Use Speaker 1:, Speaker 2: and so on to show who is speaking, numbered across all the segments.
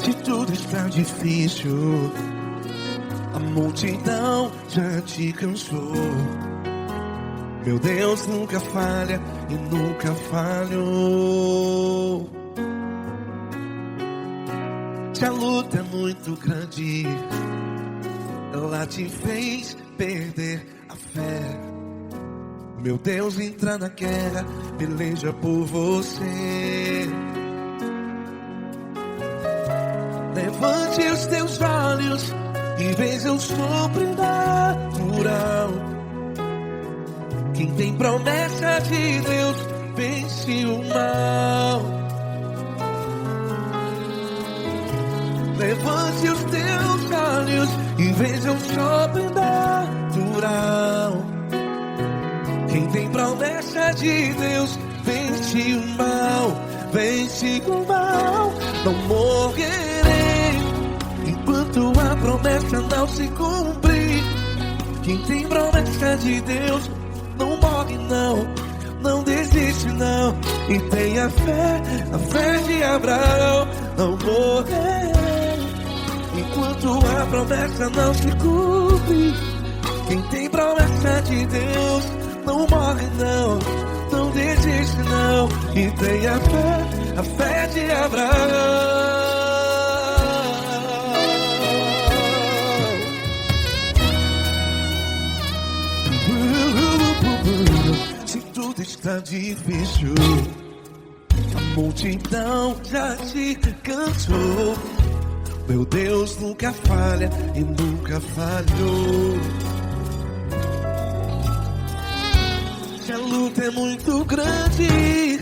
Speaker 1: Se tudo está difícil, a multidão já te cansou. Meu Deus nunca falha e nunca falhou. Se a luta é muito grande, ela te fez perder a fé. Meu Deus entra na guerra, peleja por você. Levante os teus olhos e veja o sobrenatural. Quem tem promessa de Deus vence o mal. Levante os teus olhos e veja o sobrenatural. Quem tem promessa de Deus vence o mal. Vence o mal. Não morrerei enquanto a promessa não se cumprir. Quem tem promessa de Deus não morre não, não desiste não. E tenha fé, a fé de Abraão. Não morrerei enquanto a promessa não se cumpre. Quem tem promessa de Deus não morre não, não desiste não. E tenha fé, a fé de Abraão. Se tudo está difícil, a multidão já te cansou. Meu Deus nunca falha e nunca falhou. Se a luta é muito grande,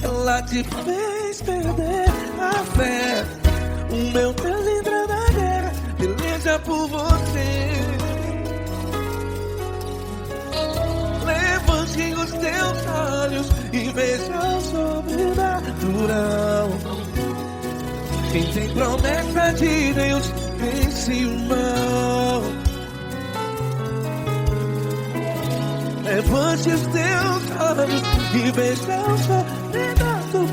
Speaker 1: ela te fez perder a fé. O meu Deus entra na guerra, peleja por você. Levante os teus olhos e veja o sobrenatural. Quem tem promessa de Deus vence o mal. Levante os teus olhos e veja o sobrenatural.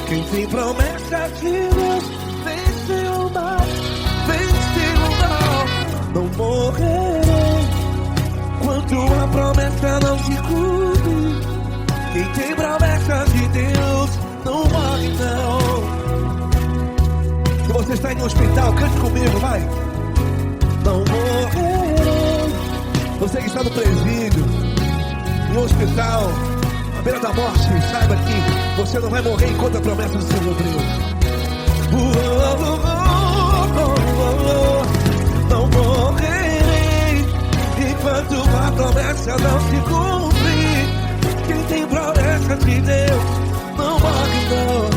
Speaker 1: Quem tem promessa de Deus vence o mal. Vence o mal. Não morrerei enquanto a promessa não se cumpre. Quem tem promessa de Deus não morre não. Se você está em um hospital, cante comigo, vai. Não morrerei. Você que está no presídio, no hospital, à beira da morte, saiba que você não vai morrer enquanto a promessa não se cumpriu. Não morrerei enquanto a promessa não se cumprir. Quem tem promessa de Deus não morre não,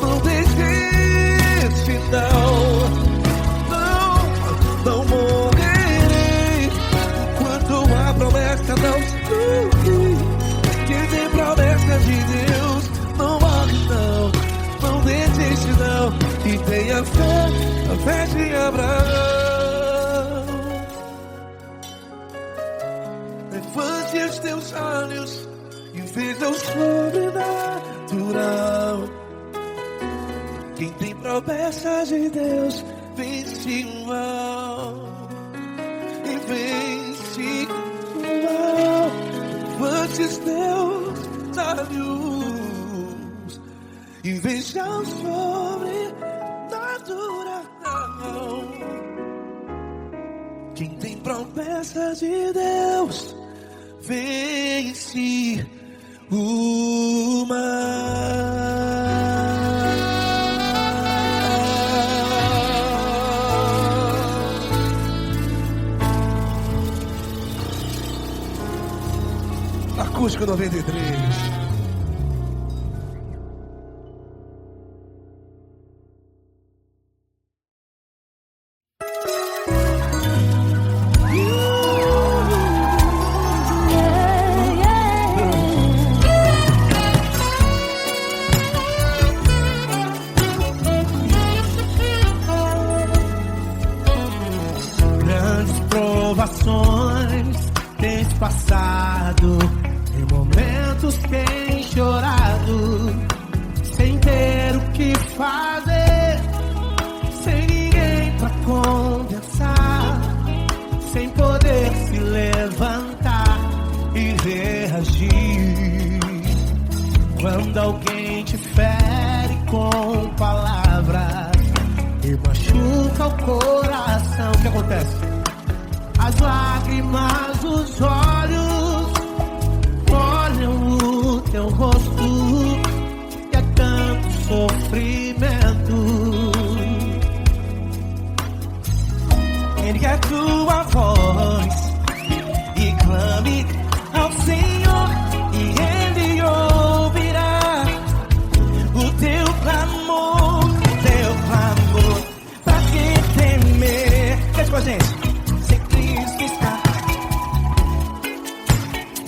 Speaker 1: não desiste não. Não morrerei enquanto a promessa não se cumprir. Quem tem promessa de Deus não morre não, não desiste não. E tenha fé, a fé de Abraão. Levante os teus olhos e veja o sobrenatural. Quem tem promessa de Deus vence o mal. E vence o mal. Levante os teus olhos e veja o sobrenatural. Quem tem promessa de Deus vence o mal. Acústico 93.
Speaker 2: Tens passado em momentos tens chorado sem ter o que falar. com palavras e machuca o coração. O que acontece? As lágrimas dos olhos molham o teu rosto, que é tanto sofrimento.
Speaker 1: Erga a tua voz e clame ao Senhor, e Ele ouvirá o teu clamor, pra que temer? Cante com a gente. Se Cristo está,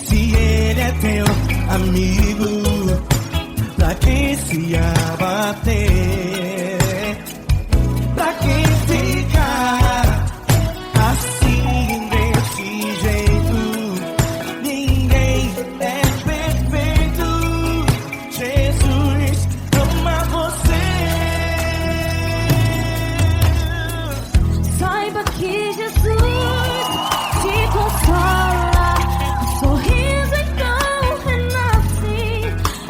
Speaker 1: se Ele é teu amigo, pra que se abater? Pra que ficar assim desse jeito? Ninguém é perfeito. Jesus ama você.
Speaker 3: Saiba que Jesus te consola, o sorriso então renasce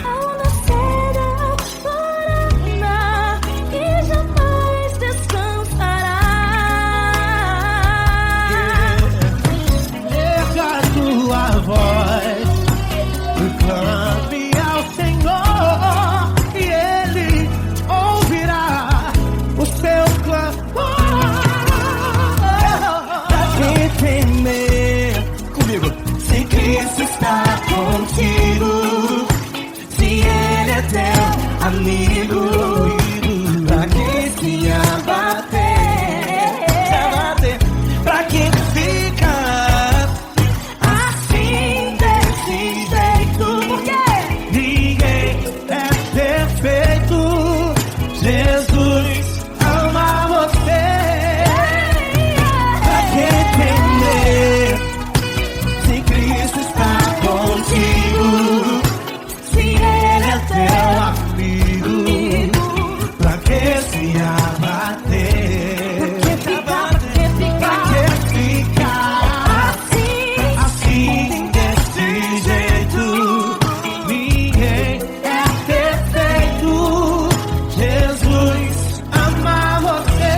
Speaker 3: ao nascer da aurora e jamais descansará.
Speaker 2: Erga a tua voz e clame ao Senhor, e Ele ouvirá o seu clamor.
Speaker 1: Pra que temer? Comigo. Se Cristo está contigo, se Ele é teu amigo, pra que se abater? Pra que ficar assim desse jeito?
Speaker 3: Porque
Speaker 1: Ninguém
Speaker 2: É perfeito, Jesus ama você.
Speaker 1: pra que temer? Se Cristo está contigo, se Ele é teu amigo, pra que se abater? Pra que ficar assim desse jeito?
Speaker 2: Ninguém é perfeito, Jesus ama você.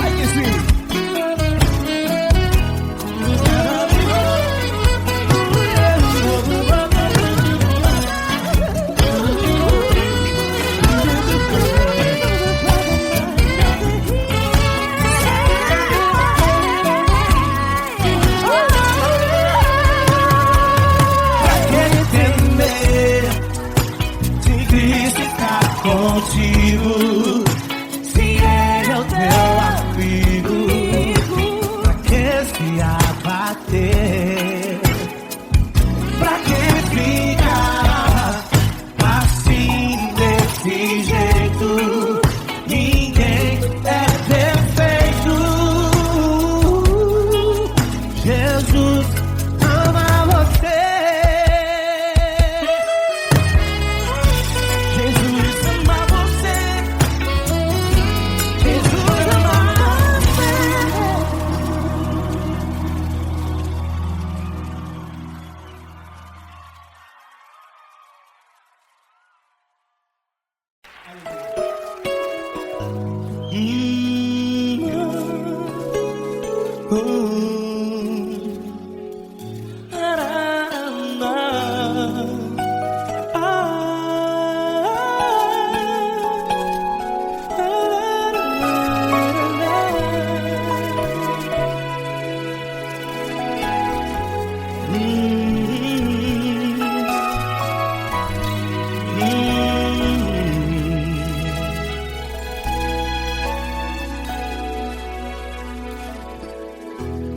Speaker 1: Aí que sim. Pra que temer? Se Cristo está contigo, se Ele é o teu amigo,
Speaker 2: Pra que se abater?
Speaker 1: pra que ficar assim desse jeito? Ninguém é perfeito.
Speaker 2: Jesus ama você.
Speaker 1: Jesus ama você. Jesus ama você.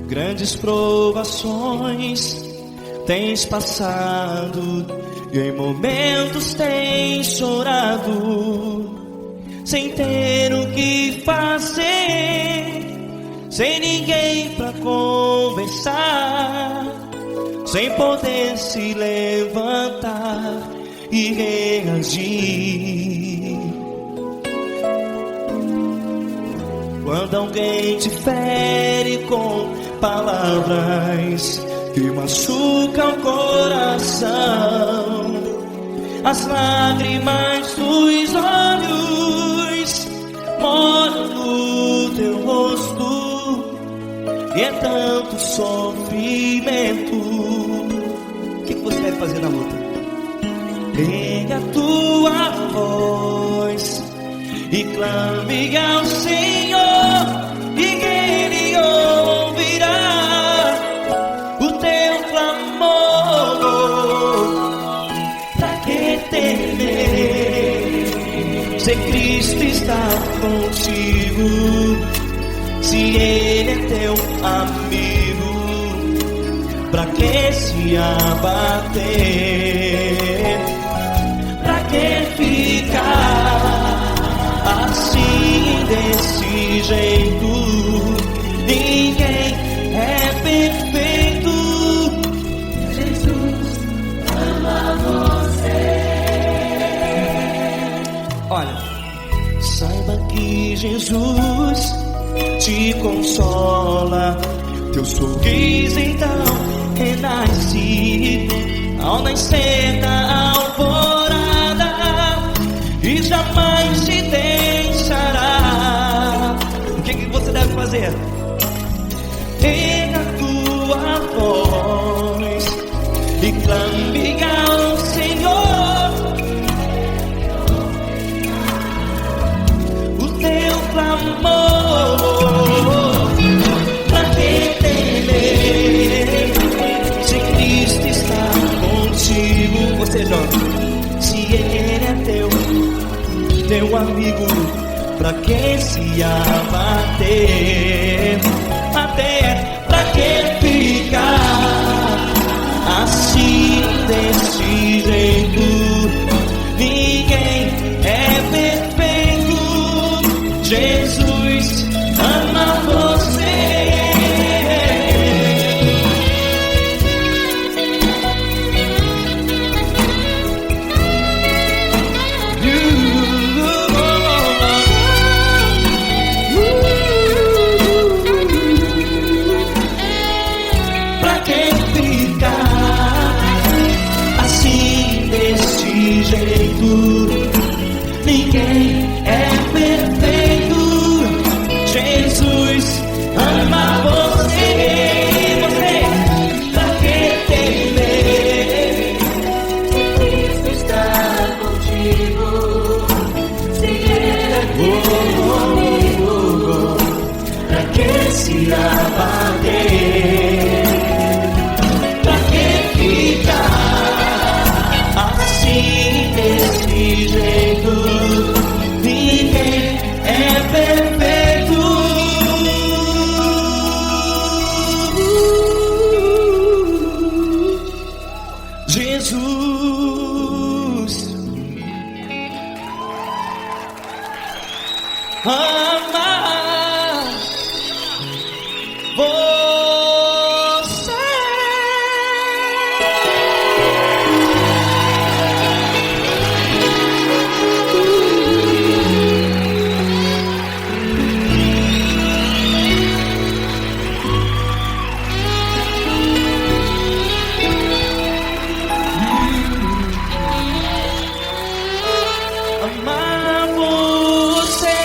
Speaker 1: Grandes provações tens passado, e em momentos tens chorado, sem ter o que fazer, sem ninguém pra conversar, sem poder se levantar e reagir. Quando alguém te fere
Speaker 2: com palavras que machucam o coração. As lágrimas dos olhos molham no teu rosto, e é tanto sofrimento. O que você deve fazer na luta? Pega a tua voz e clame ao Senhor, e Ele ouvirá o teu clamor. Pra que temer, se Cristo está contigo, se Ele é teu amigo? Pra que se abater? Pra que ficar assim, desse jeito? Ninguém é perfeito. Jesus ama você. Olha, saiba que Jesus te consola. Teu sorriso então renasce ao nascer da alvorada, e jamais te deixará. O que você deve fazer? Pega a tua voz e clame ao Senhor, o teu clamor. Pra que temer, se Cristo está contigo? Você jovem, se Ele é teu amigo, pra que se abater? Até pra que ficar assim, desse jeito? Ninguém é perfeito. Jesus ama você. Pra que ficar assim, desse jeito? Ninguém é perfeito. Jesus ama você. Pra que temer, se Cristo está contigo, se Ele é teu amigo? Pra que se abater? Pra que ficar assim, desse jeito? Ninguém é perfeito. Jesus ama você. Amar você.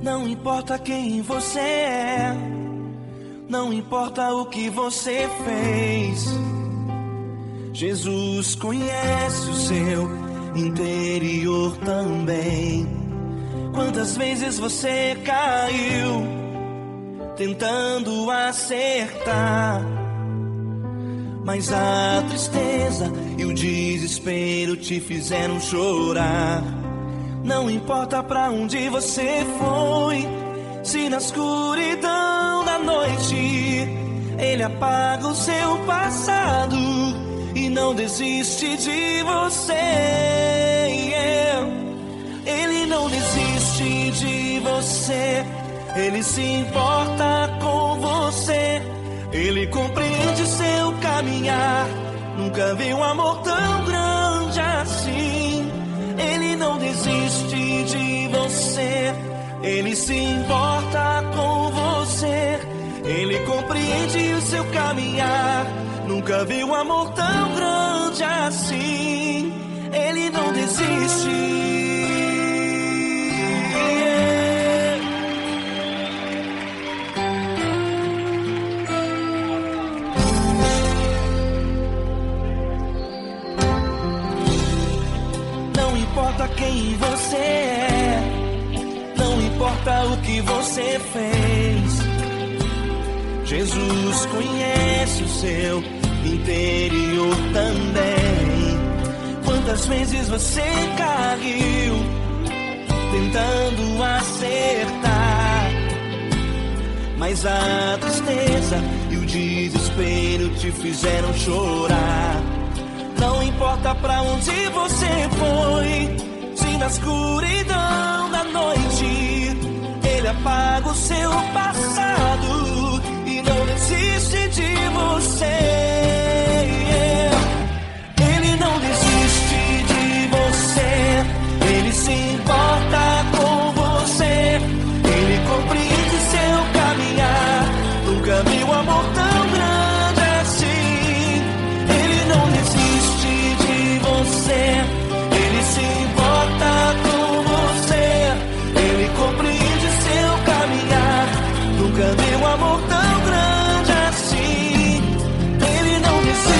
Speaker 2: Não importa quem você é, não importa o que você fez, Jesus conhece o seu interior também. Quantas vezes você caiu tentando acertar, mas a tristeza e o desespero te fizeram chorar. Não importa pra onde você foi, se na escuridão da noite Ele apaga o seu passado e não desiste de você. Ele não desiste de você, Ele se importa com você. Ele compreende seu caminhar, nunca vi um amor tão grande assim. Ele não desiste de você, Ele se importa com você. Ele compreende o seu caminhar, nunca vi um amor tão grande assim. Ele não desiste. Não importa quem você é, não importa o que você fez, Jesus conhece o seu interior também. Quantas vezes você caiu tentando acertar, mas a tristeza e o desespero te fizeram chorar. Não importa pra onde você foi, se na escuridão da noite Ele apaga o seu passado e não desiste de você. Ele não desiste de você, Ele se importa com você. Ele compreende seu caminhar, nunca vi um amor tão grande assim. Ele não desiste de você, Ele se importa com você. Ele compreende seu caminhar, nunca vi um amor tão grande assim. Ele não desiste.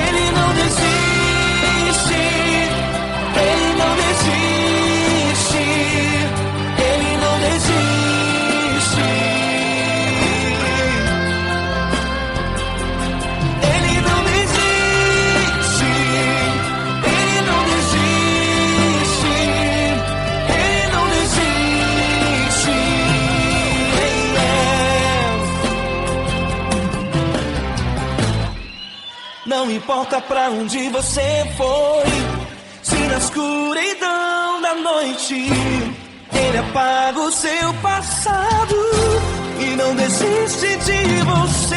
Speaker 2: Ele não desiste. Ele não desiste. Ele não desiste. Ele não desiste. Ele não desiste. Ele não desiste. Não importa pra onde você foi, se na escuridão da noite Ele apaga o seu passado e não desiste de você.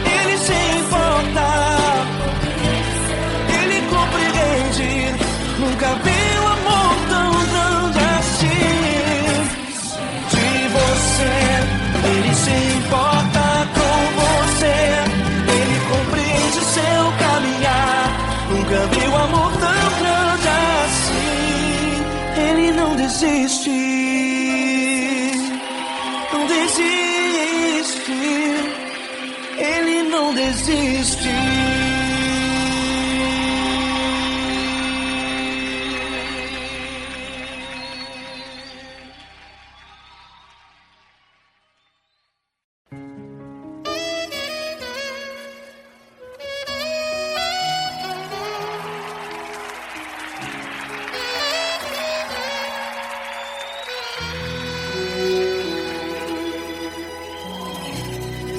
Speaker 2: Ele se importa, Ele compreende, nunca vi um amor tão grande assim. De você, Ele se importa com você. Ele compreende seu caminhar, nunca vi um amor tão grande assim. Ele não desiste, não desiste. Ele não desiste.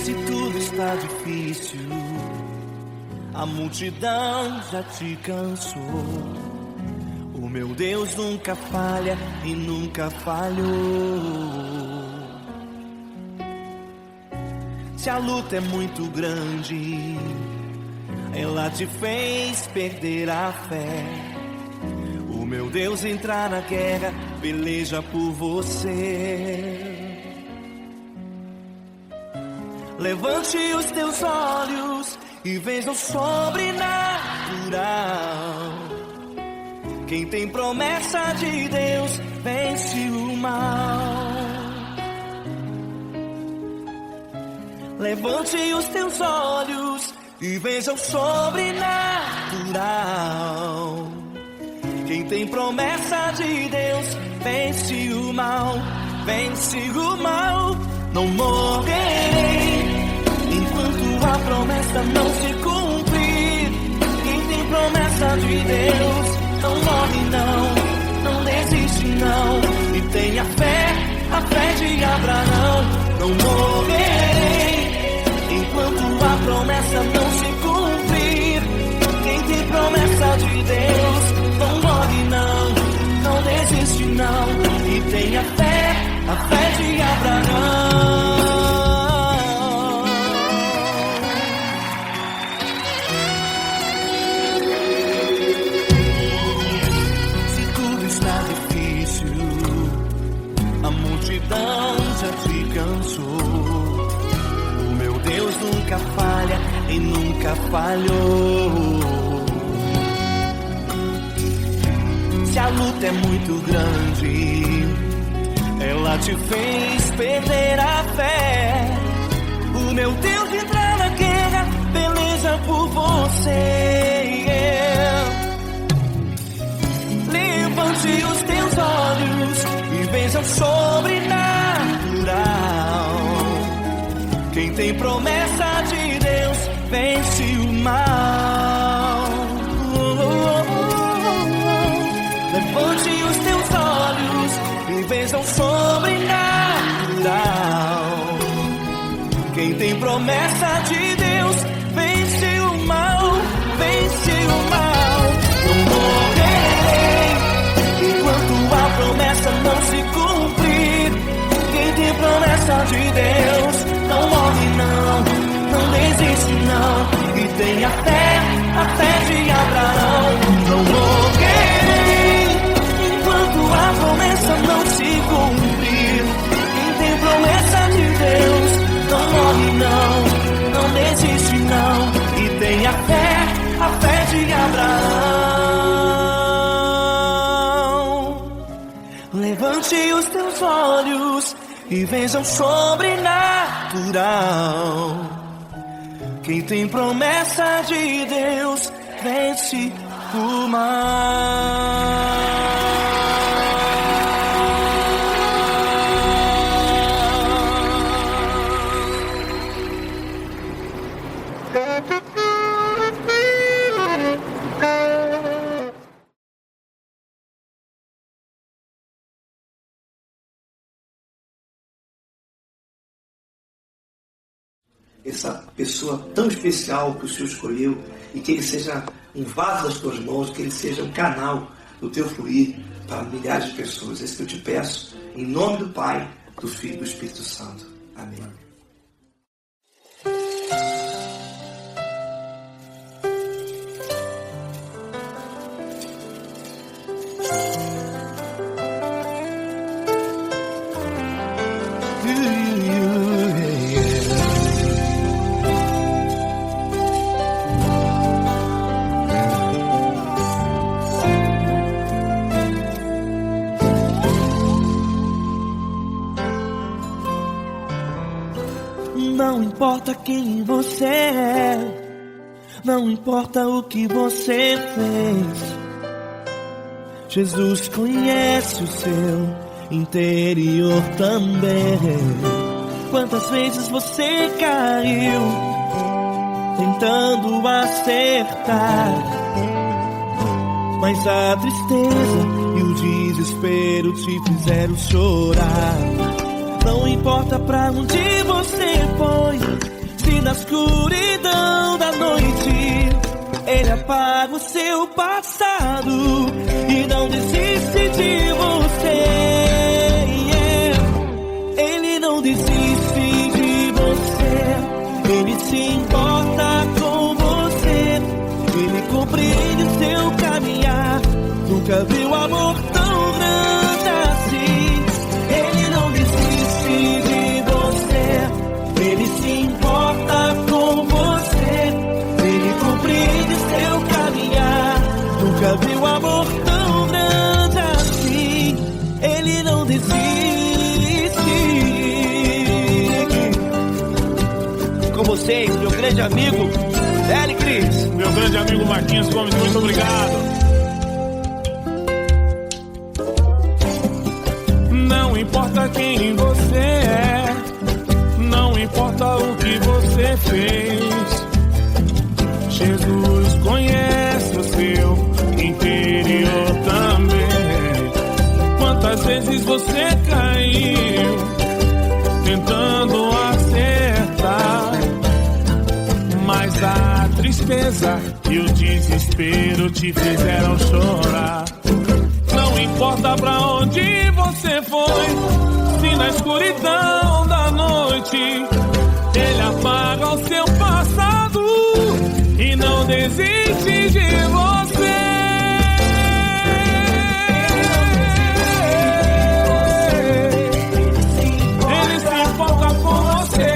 Speaker 2: Se tudo está difícil, a multidão já te cansou. O meu Deus nunca falha e nunca falhou. Se a luta é muito grande, ela te fez perder a fé. O meu Deus entra na guerra, peleja por você. Levante os teus olhos e veja o sobrenatural. Quem tem promessa de Deus vence o mal. Levante os teus olhos e veja o sobrenatural. Quem tem promessa de Deus vence o mal, vence o mal. Não morrerei enquanto a promessa não se cumprir. Quem tem promessa de Deus não morre não desiste não. E tenha fé, a fé de Abraão. Não morrerei enquanto a promessa não se cumprir. Quem tem promessa de Deus não morre não desiste não. E tenha fé, a fé de Abraão. Se tudo está difícil, a multidão já te cansou. O meu Deus nunca falha e nunca falhou. Se a luta é muito grande, ela te fez perder a fé. O meu Deus entra na guerra, peleja por você. Levante os teus olhos e veja o sobrenatural. Quem tem promessa de Deus vence o mal. Levante os teus olhos e veja o sobrenatural. Quem tem promessa de Deus vence o mal, vence o mal. Não morrerei enquanto a promessa não se cumprir. Quem tem promessa de Deus não morre não desiste não. E tenha fé, a fé de Abraão. Não morrerei enquanto a promessa não se cumprir. Quem tem promessa de Deus não morre não desiste não. E tenha fé, a fé de Abraão. Levante os teus olhos e veja o sobrenatural. Quem tem promessa de Deus vence o mal.
Speaker 4: Essa pessoa tão especial que o Senhor escolheu, e que ele seja um vaso das tuas mãos, que ele seja um canal do teu fluir para milhares de pessoas. É isso que eu te peço, em nome do Pai, do Filho e do Espírito Santo. Amém.
Speaker 2: Não importa quem você é, não importa o que você fez, Jesus conhece o seu interior também. Quantas vezes você caiu tentando acertar, mas a tristeza e o desespero te fizeram chorar. Não importa pra onde você foi, se na escuridão da noite Ele apaga o seu passado e não desiste de você. Ele não desiste de você, Ele se importa com você, Ele compreende o seu caminhar. Nunca viu amor tão grande assim. Ele não desiste de você, Ele se importa com você, Ele compreende seu caminhar. Nunca viu amor tão grande assim. Ele não desiste. vocês, meu grande amigo L. Cris.
Speaker 5: Meu grande amigo Marquinhos Gomes, muito obrigado. Não importa quem você é, não importa o que você fez, Jesus conhece o seu interior também. Quantas vezes você caiu tentando acertar, mas a tristeza e o desespero te fizeram chorar. Não importa pra onde você foi, se na escuridão da noite Ele apaga o seu passado e não desiste de você. Ele se importa com você,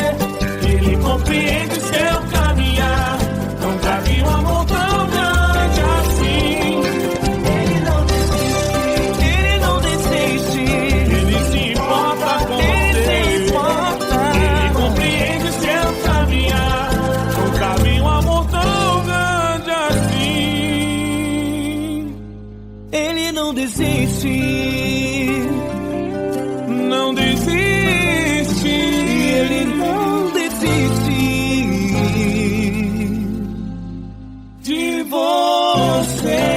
Speaker 5: Ele compreende seu caminhar. Nunca vi um amor tão grande assim.
Speaker 2: Ele não desiste.
Speaker 5: Ele se importa com você. Ele compreende seu caminhar. Nunca vi um amor tão grande assim.
Speaker 2: Ele não desiste.
Speaker 5: Não desiste.
Speaker 2: Ele não desiste
Speaker 5: De você.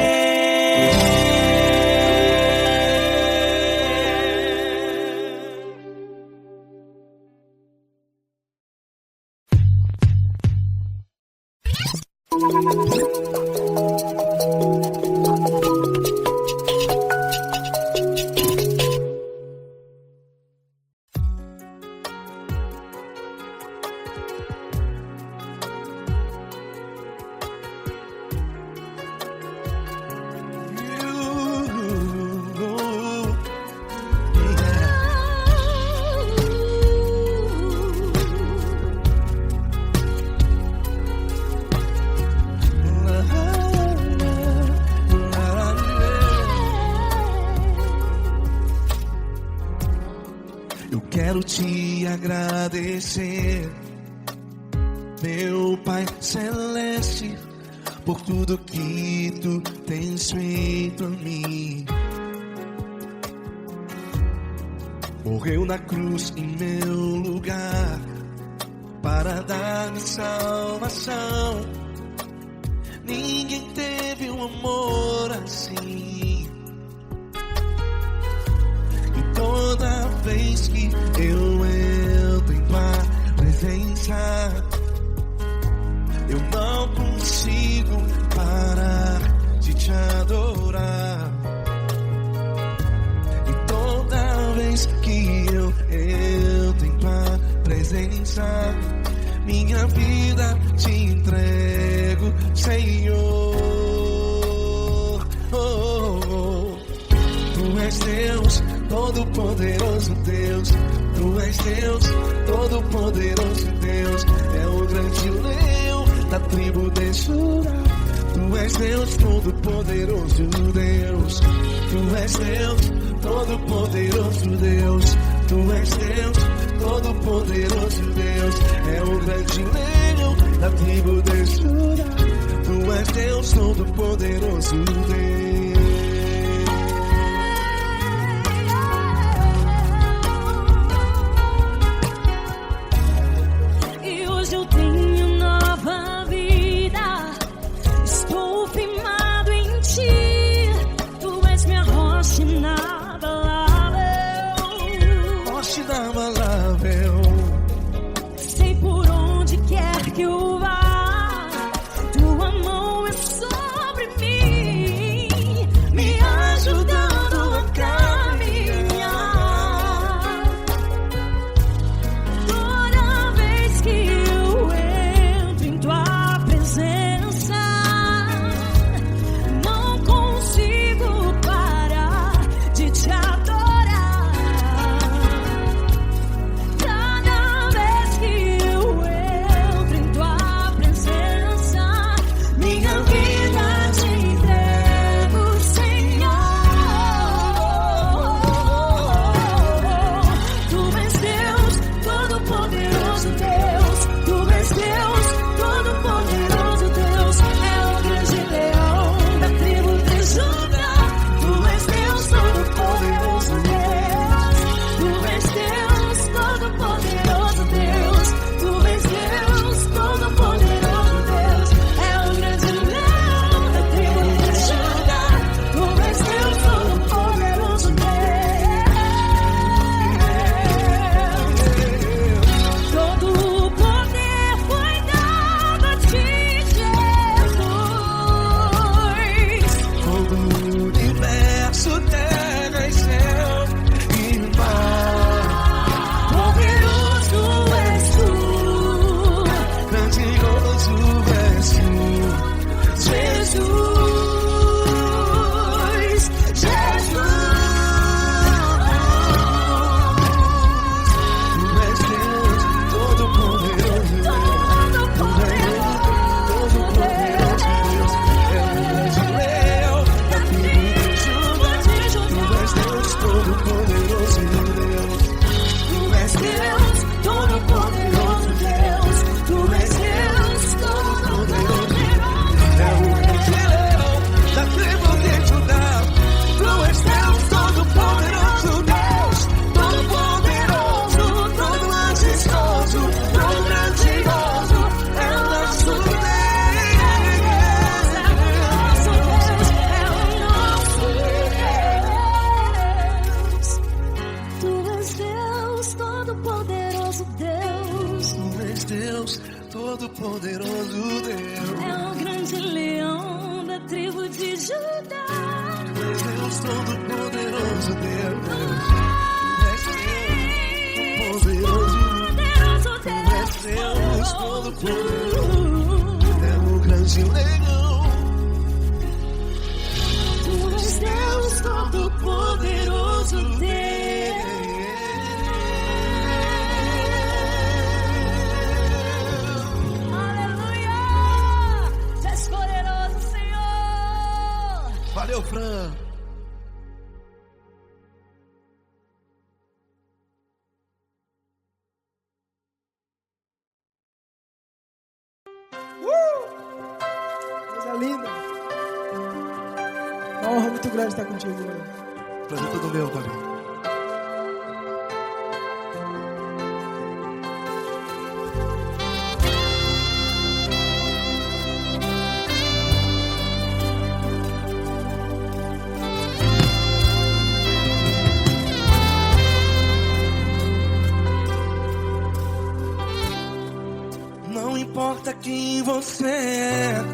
Speaker 1: Eu quero te agradecer, meu Pai Celeste, por tudo que tu tens feito a mim. Morreu na cruz em meu lugar para dar-me salvação. Ninguém teve um amor assim. E toda vez que eu entro em tua presença, eu não consigo parar de te adorar. E toda vez que eu entro em tua presença, minha vida te entrego, Senhor. Tu és Deus, todo-poderoso Deus. Tu és Deus, todo-poderoso Deus. É o grande leão da tribo de Judá. Tu és Deus, todo-poderoso Deus. Tu és Deus, todo-poderoso Deus. Tu és Deus, todo-poderoso Deus. É o grande leão da tribo de Judá. Tu és Deus, todo-poderoso Deus.
Speaker 3: Sei por onde quer que eu vá, tua mão é sobre mim. Todo-Poderoso Deus é o grande leão da tribo de Judá. Tu és Deus, Todo-Poderoso Deus. Tu és Deus, Todo-Poderoso Deus. Tu és Deus, Todo-Poderoso Deus. É o grande leão da tribo de Judá. Tu és Deus, Todo-Poderoso Deus. Todo o poder foi dado a ti, Jesus.
Speaker 1: Todo o universo, terra e céu e mar.
Speaker 3: Poderoso és tu,
Speaker 1: Grandioso és tu,
Speaker 3: Jesus. Jesus.
Speaker 1: Tu és Deus, todo-poderoso Deus.
Speaker 3: Todo-Poderoso Deus.
Speaker 1: É o grande leão da tribo de Judá. Tu és Deus, todo-poderoso Deus.
Speaker 3: Tu és Deus, Todo-Poderoso Deus. Tu és Deus, Todo-Poderoso.
Speaker 1: É o grande leão da tribo de Judá. Tu és Deus, todo-poderoso Deus. Todo-poderoso, todo majestoso, todo grandioso. É o nosso Deus.
Speaker 3: Tu és Deus, Todo-Poderoso Deus.
Speaker 1: Tu és Deus, todo-poderoso Deus.
Speaker 3: É o grande leão da tribo de Judá.
Speaker 1: Tu és Deus, todo-poderoso Deus. Tu és Deus,
Speaker 3: Poderoso
Speaker 1: Deus, todo-poderoso. É o grande leão.
Speaker 3: Tu és Deus, Todo-Poderoso Deus. Aleluia! Tu és poderoso, Senhor.
Speaker 1: Valeu, Fran.
Speaker 6: Coisa linda. Uma honra muito grande estar contigo, mano.
Speaker 1: Prazer todo meu, Davi. Não importa quem você é,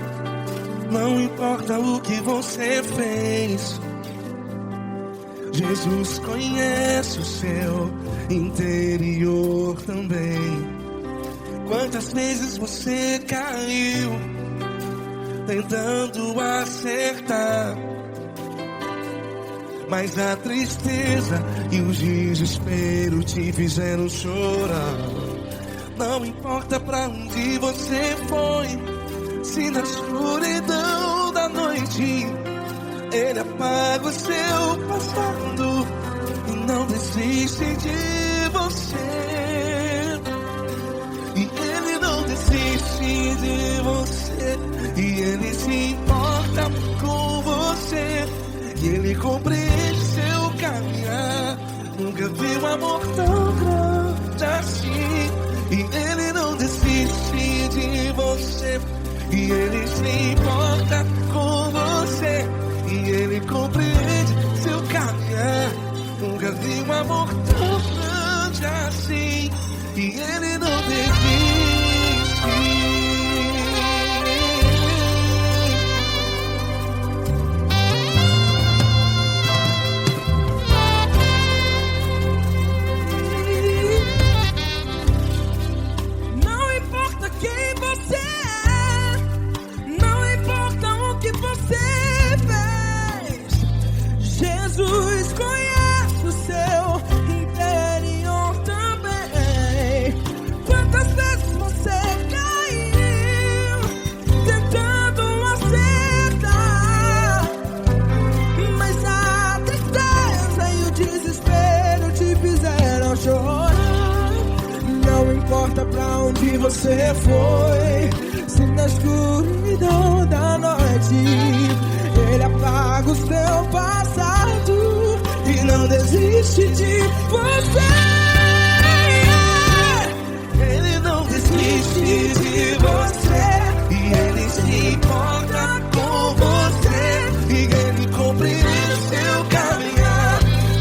Speaker 1: não importa o que você fez, Jesus conhece o seu interior também. Quantas vezes você caiu tentando acertar, mas a tristeza e o desespero te fizeram chorar. Não importa pra onde você foi, se na escuridão da noite Ele apaga o seu passado e não desiste de você. E Ele não desiste de você, e Ele se importa com você, e Ele compreende seu caminhar. Nunca vi um amor tão grande assim. E Ele não desiste de você, e Ele se importa com você, e Ele compreende seu caminhar. Nunca vi um amor tão grande assim. E Ele não desiste.
Speaker 6: Jesus conhece o seu interior também. Quantas vezes você caiu tentando acertar, mas a tristeza e o desespero te fizeram chorar. Não importa pra onde você foi, se na desiste de você.
Speaker 1: Ele não desiste de você. E Ele se importa com você. E Ele compreende seu caminhar.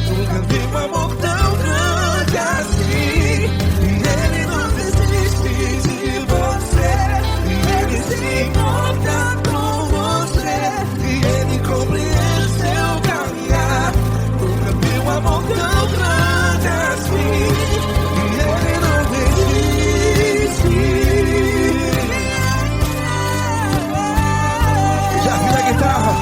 Speaker 1: Nunca vi um amor tão grande assim. E Ele não desiste de você. E Ele se importa com você. E Ele compreende seu caminhar. Nunca vi um amor tão grande assim. E Ele não desiste. Já vi a guitarra.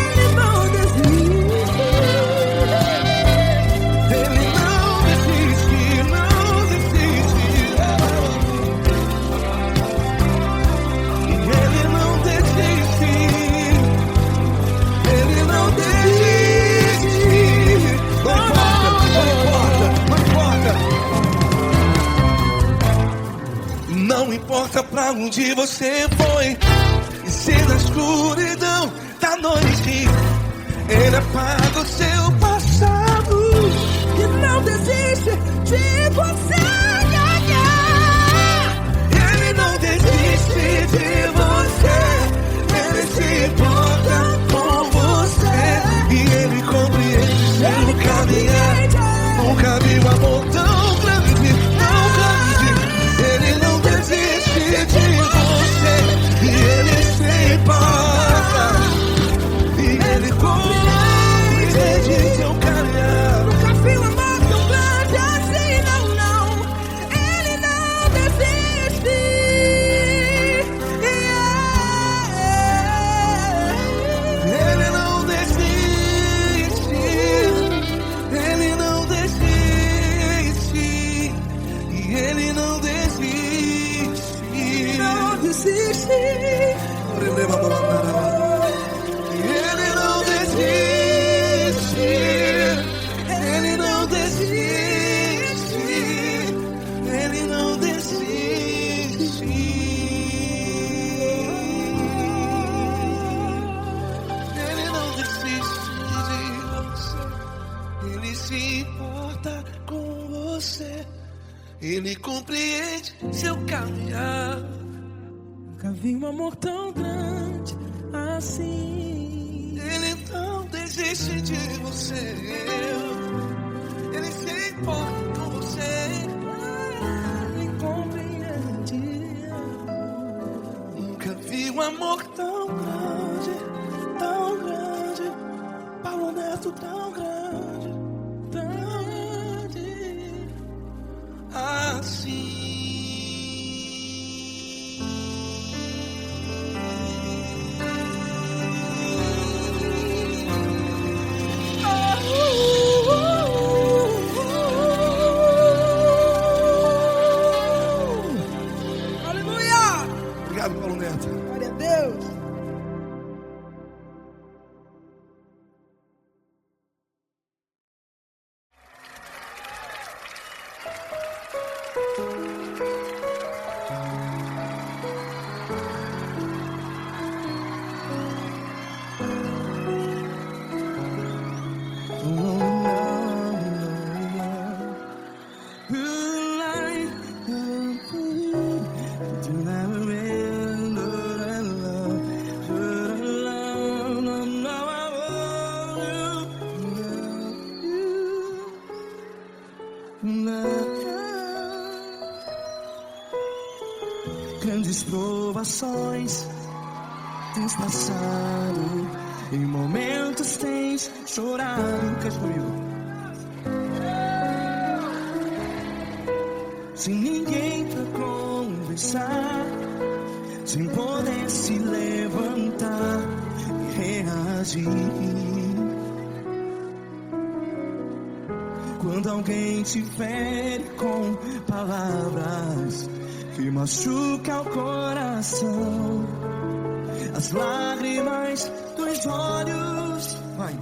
Speaker 6: Ele não desiste.
Speaker 1: Ele não desiste, não desiste. E Ele não desiste. Ele não desiste. Não importa, não importa. Não importa pra onde você foi. E se na escuridão da noite Ele apaga o seu passado.
Speaker 6: E não desiste de você.
Speaker 1: Ele não desiste de você. Ele se importa com você. E Ele compreende seu caminhar. Nunca vi um amor tão grande, tão grande. Ele não desiste de você. E Ele se importa. E Ele compreende seu caminhar.
Speaker 6: Nunca vi um amor tão grande assim, não, não. Ele não desiste.
Speaker 1: Ele não desiste. Ele não desiste. E Ele não desiste.
Speaker 6: Não desiste.
Speaker 1: Ele não desiste. Ele não desiste. Ele não desiste. Ele não desiste de você. Ele se importa com você. Ele compreende seu caminhar.
Speaker 6: Nunca vi um amor tão grande assim.
Speaker 1: Ele não desiste de você. Ele se importa com você.
Speaker 6: Ele compreende.
Speaker 1: Nunca vi um amor tão grande, tão grande. Paulo Neto tão grande, tão grande assim.
Speaker 6: Aleluia!
Speaker 1: Obrigado, Paulo Neto.
Speaker 6: Glória a Deus.
Speaker 2: Grandes provações tens passado, em momentos tens chorado. Cante comigo. Sem ninguém pra conversar, sem poder se levantar e reagir. Quando alguém te fere com palavras que machucam o coração, as lágrimas dos olhos, vai.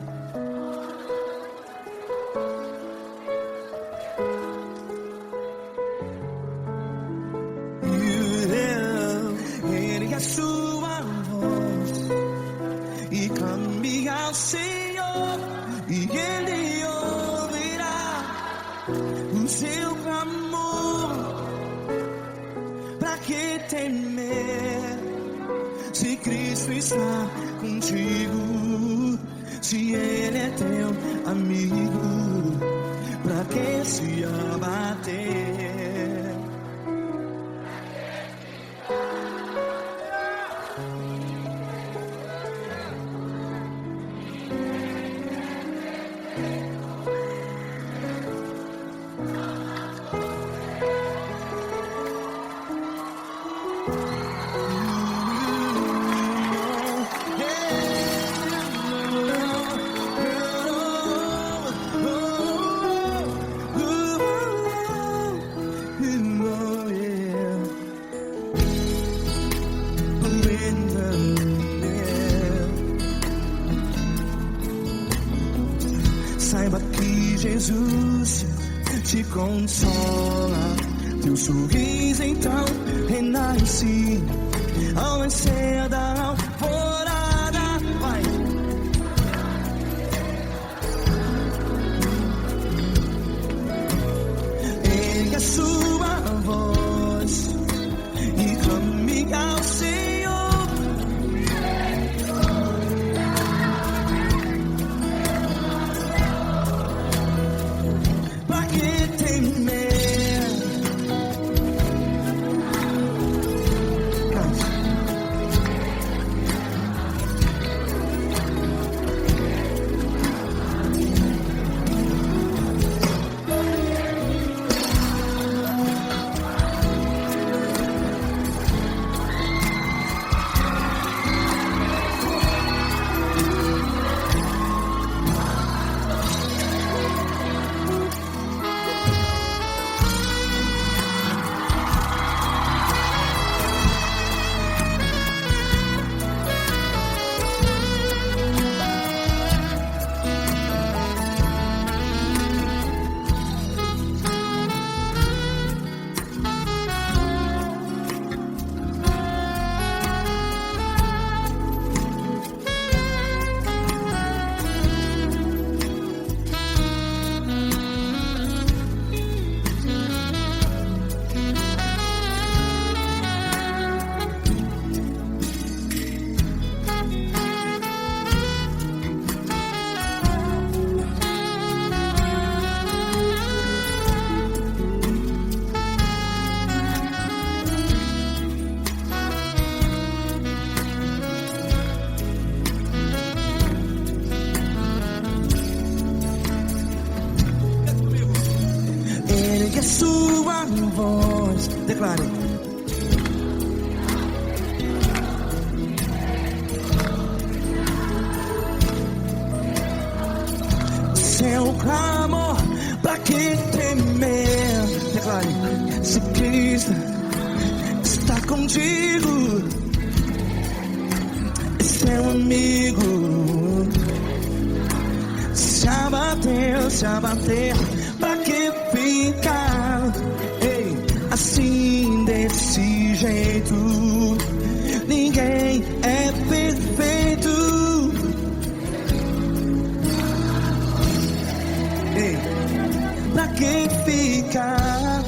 Speaker 2: Ergue a sua voz e clame ao Senhor, e Ele ouvirá o seu clamor. Pra que temer, se Cristo está contigo? Se Ele é teu amigo, pra que se abater? Saiba que Jesus te consola, teu sorriso então renasce ao nascer da alvorada. Vai. Ergue a sua voz e clame ao Senhor. Pra que temer? Ergue a sua voz, declare. Seu clamor, pra que temer? Declare. Se Cristo está contigo, é seu amigo. Se abater, pra que ficar, ei, assim desse jeito? Ninguém é perfeito. Ei, pra que ficar?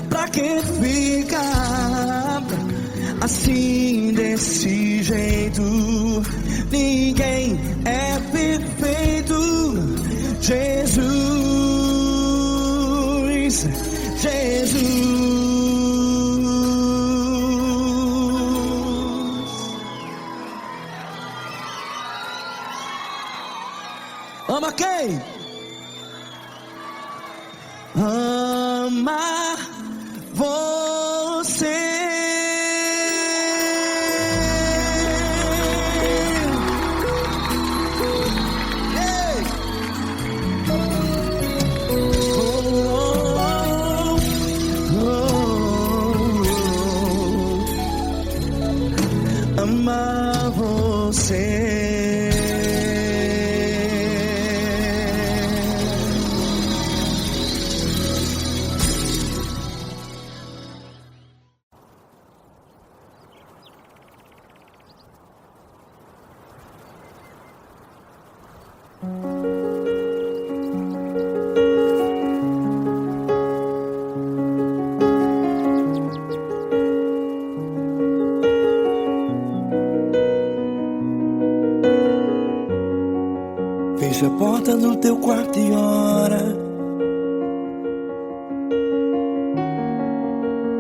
Speaker 2: Pra que ficar assim desse jeito? Ninguém é perfeito. Jesus, Jesus. Ama quem? Ama você. Amar você. Fecha a porta do teu quarto e ora.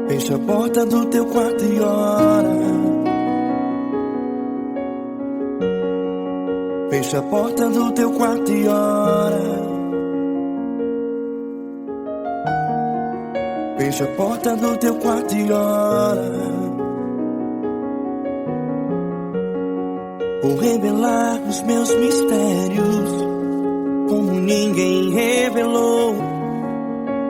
Speaker 2: Fecha a porta do teu quarto e ora. Fecha a porta do teu quarto e ora. Fecha a porta do teu quarto e ora. Vou revelar os meus mistérios como ninguém revelou.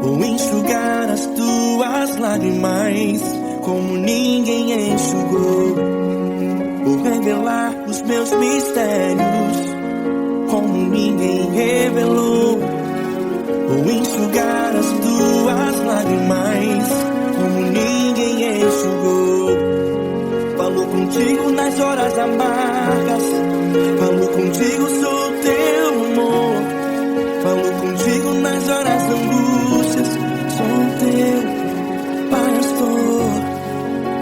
Speaker 2: Vou enxugar as tuas lágrimas como ninguém enxugou. Vou revelar os meus mistérios como ninguém revelou. Vou enxugar as tuas lágrimas como ninguém enxugou. Falo contigo nas horas amargas, falo contigo, sou teu amor. Falo contigo nas horas da angústias, sou teu pastor.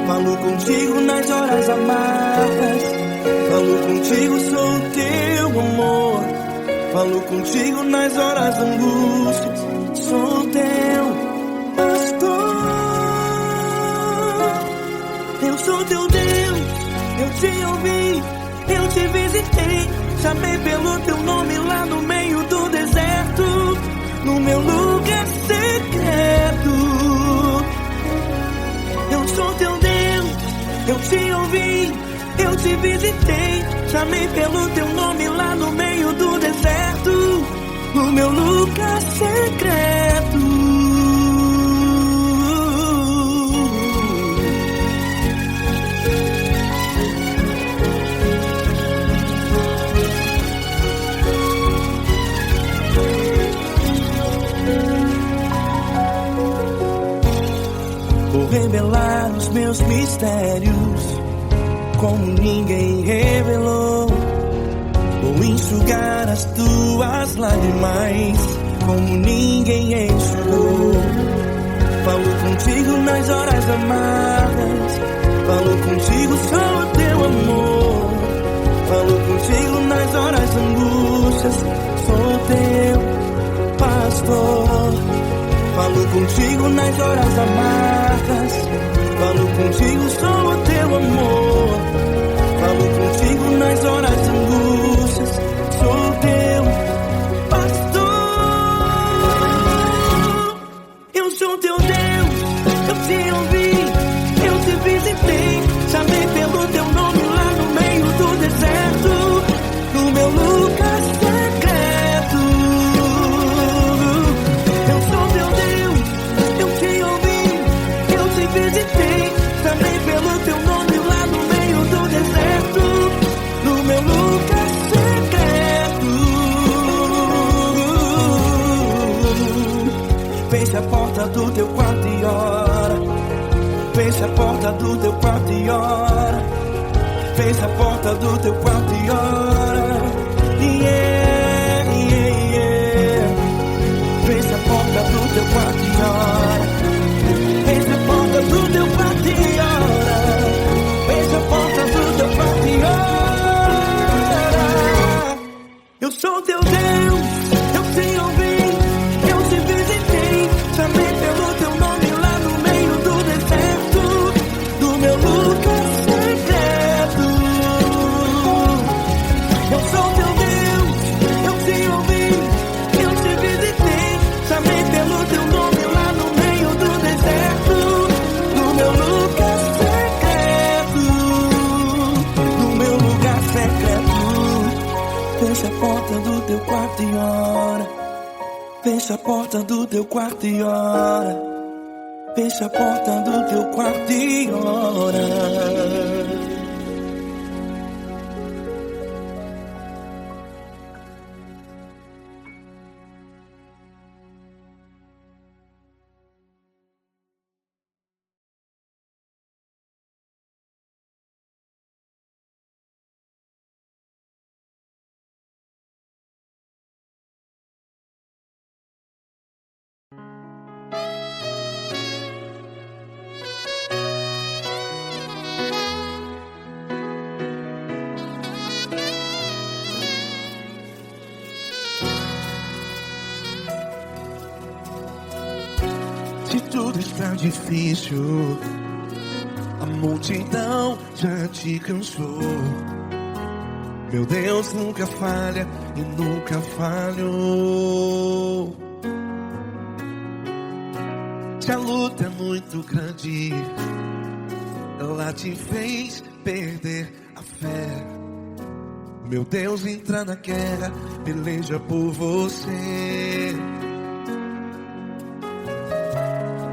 Speaker 2: Falo contigo nas horas amargas, falo contigo, sou teu amor. Falo contigo nas horas da angústias, sou teu pastor. Eu sou teu Deus, eu te ouvi, eu te visitei. Chamei pelo teu nome lá no meio do deserto, no meu lugar secreto. Eu sou teu Deus, eu te ouvi, eu te visitei. Chamei pelo teu nome lá no meio do deserto, no meu lugar secreto. Vou revelar os meus mistérios como ninguém revelou. Vou enxugar as tuas lágrimas como ninguém enxugou. Falo contigo nas horas amargas, falo contigo, sou teu amor. Falo contigo nas horas angústias, sou teu pastor. Falo contigo nas horas amargas, falo contigo, sou teu amor. Falo contigo nas horas angústias, sou teu pastor. Eu sou teu Deus, eu te ouvi, eu te visitei. Chamei pelo teu nome lá no meio do deserto, no meu lugar secreto. Eu sou teu Deus, eu te ouvi, eu te visitei. Chamei pelo teu nome lá no meio do deserto, no meu lugar secreto. Fecha a porta do teu quarto e ora. Fecha a porta do teu quarto e ora. Fecha a porta do teu quarto e ora. Yeah, yeah, yeah. Fecha a porta do teu quarto e ora. Fecha a porta do teu quarto e ora. Fecha a porta do teu quarto e ora. Eu sou teu Deus, eu te ouvi, eu te visitei. Chamei pelo teu nome lá no meio do deserto, do meu lugar secreto. Eu sou teu Deus,
Speaker 1: Fecha a porta do teu quarto e ora. Fecha a porta do teu quarto e ora. Se tudo está difícil, a multidão já te cansou. Meu Deus nunca falha e nunca falhou. Se a luta é muito grande, ela te fez perder a fé. Meu Deus entra na guerra, peleja por você.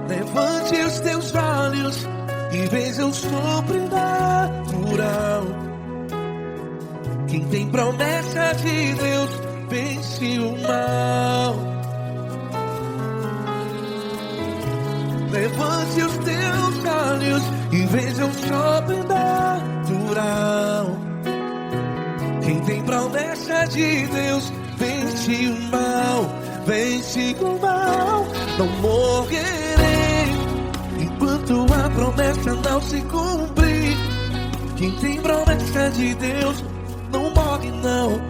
Speaker 1: Levante os teus olhos e veja o sobrenatural. Quem tem promessa de Deus vence o mal. Levante os teus olhos e veja o sobrenatural. Quem tem promessa de Deus vence o mal. Vence o mal. Não morrerei enquanto a promessa não se cumprir. Quem tem promessa de Deus não morre não,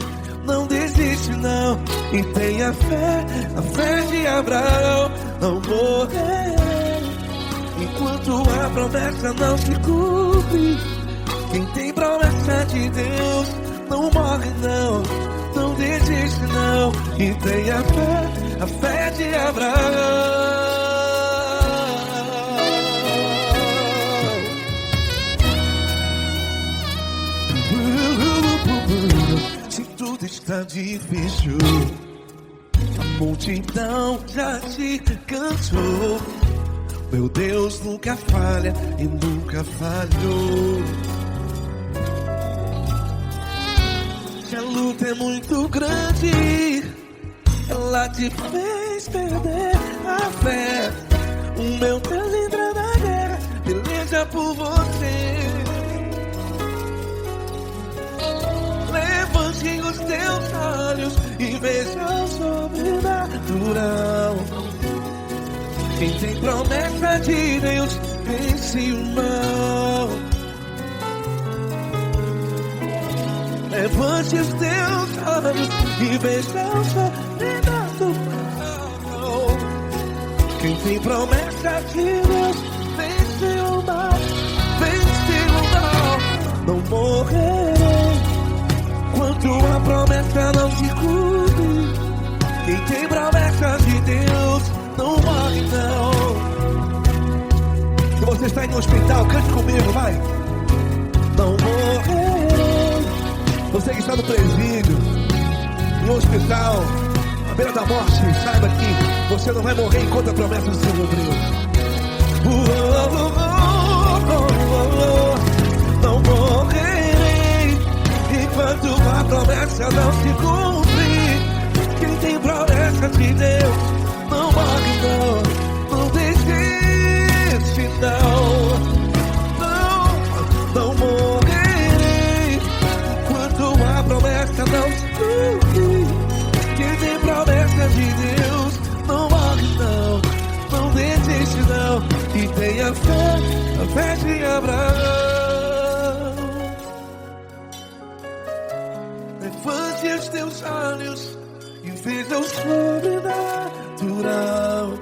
Speaker 1: não desiste não. E tenha fé, a fé de Abraão. Não morrerei enquanto a promessa não se cumpre. Quem tem promessa de Deus não morre não, não desiste não. E tenha fé, a fé de Abraão. Se tudo está difícil, a multidão já te cansou. Meu Deus nunca falha e nunca falhou. Se a luta é muito grande, ela te fez perder a fé. O meu Deus entra na guerra, peleja por você. Levante os teus olhos e veja o sobrenatural. Quem tem promessa de Deus vence o mal. Levante os teus olhos e veja o sobrenatural. Quem tem promessa de Deus vence o mal. Vence o mal. Não morrerei enquanto a promessa não se cumpre. Quem tem promessa de Deus não morre não. Se você está em um hospital, cante comigo, vai. Não morrerei. Você que está no presídio, em um hospital, à beira da morte, saiba que você não vai morrer enquanto a promessa não se cumpriu. Não morrerei enquanto a promessa não se cumprir. Quem tem promessa de Deus não morre não, não desiste não. Não morrerei enquanto a promessa não se cumprir. Quem tem promessa de Deus não morre não, não desiste não. E tenha fé, a fé de Abraão. Levante os teus olhos e veja o sobrenatural.